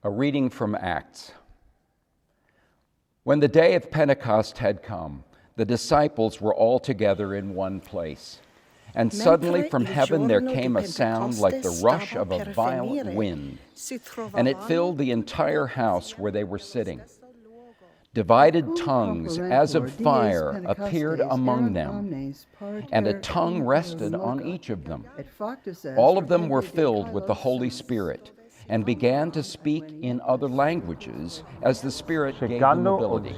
A reading from Acts. When the day of Pentecost had come, the disciples were all together in one place. And suddenly from heaven there came a sound like the rush of a violent wind, and it filled the entire house where they were sitting. Divided tongues as of fire appeared among them, and a tongue rested on each of them. All of them were filled with the Holy Spirit, and began to speak in other languages as the Spirit gave them ability.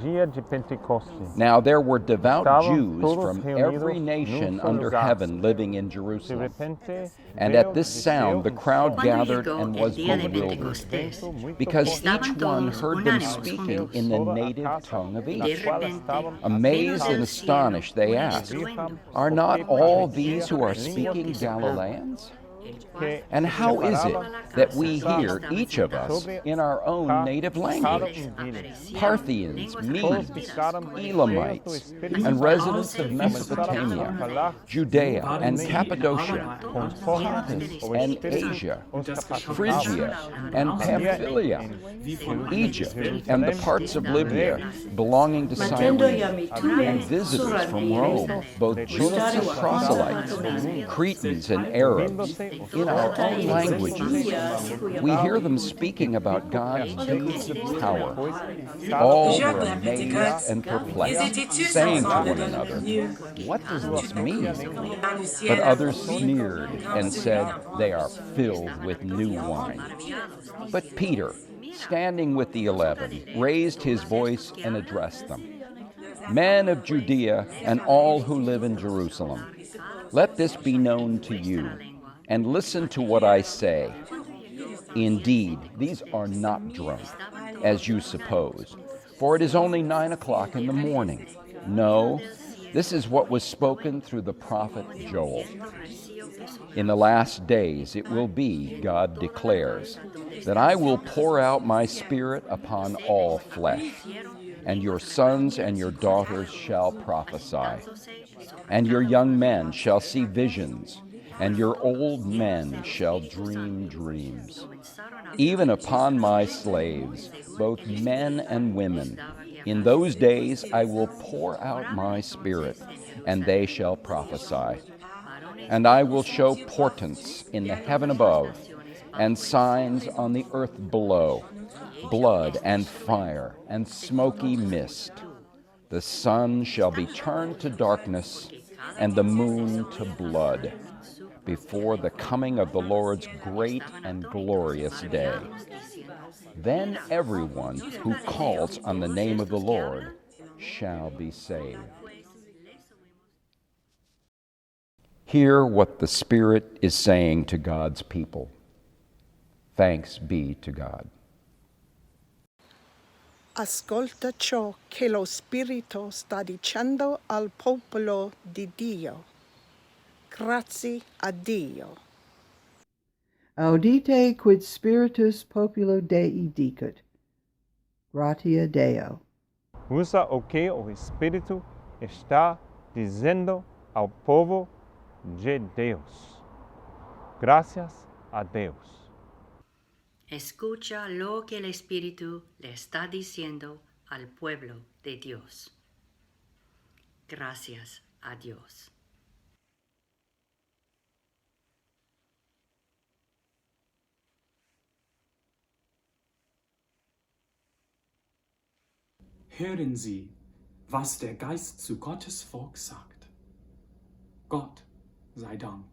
Now there were devout Jews from every nation under heaven living in Jerusalem. And at this sound the crowd gathered and was bewildered, because each one heard them speaking in the native tongue of each. Amazed and astonished, they asked, "Are not all these who are speaking Galileans? And how is it that we hear, each of us, in our own native language? Parthians, Medes, Elamites, and residents of Mesopotamia, Judea and Cappadocia, Pontus and Asia, Phrygia and Pamphylia, Egypt and the parts of Libya belonging to Cyrene, and visitors from Rome, both Jews and proselytes, Cretans and Arabs, in our own languages. We hear them speaking about God's deeds of power. All were amazed and perplexed, saying to one another, "What does this mean?" But others sneered and said, "They are filled with new wine." But Peter, standing with the 11, raised his voice and addressed them. "Men of Judea and all who live in Jerusalem, let this be known to you, and listen to what I say. Indeed, these are not drunk, as you suppose, for it is only 9 o'clock in the morning. No, this is what was spoken through the prophet Joel. In the last days it will be, God declares, that I will pour out my Spirit upon all flesh, and your sons and your daughters shall prophesy, and your young men shall see visions, and your old men shall dream dreams. Even upon my slaves, both men and women, in those days I will pour out my Spirit, and they shall prophesy. And I will show portents in the heaven above, and signs on the earth below, blood and fire and smoky mist. The sun shall be turned to darkness, and the moon to blood, before the coming of the Lord's great and glorious day. Then everyone who calls on the name of the Lord shall be saved." Hear what the Spirit is saying to God's people. Thanks be to God. Ascolta ciò che lo Spirito sta dicendo al popolo di Dio. Grazie a Dio. Audite quid spiritus populo Dei dicut. Gratia Deo. Usa o que o Espírito está dizendo ao povo de Deus. Gracias a Deus. Escucha lo que el Espíritu le está diciendo al pueblo de Dios. Gracias a Dios. Hören Sie, was der Geist zu Gottes Volk sagt. Gott sei Dank.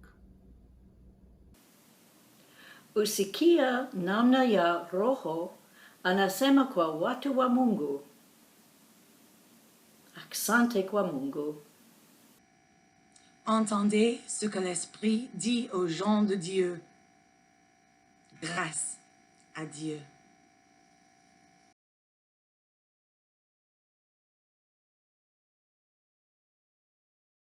Usikia namna ya Roho anasema kwa watu wa Mungu. Asante kwa Mungu. Entendez ce que l'Esprit dit aux gens de Dieu. Grâce à Dieu.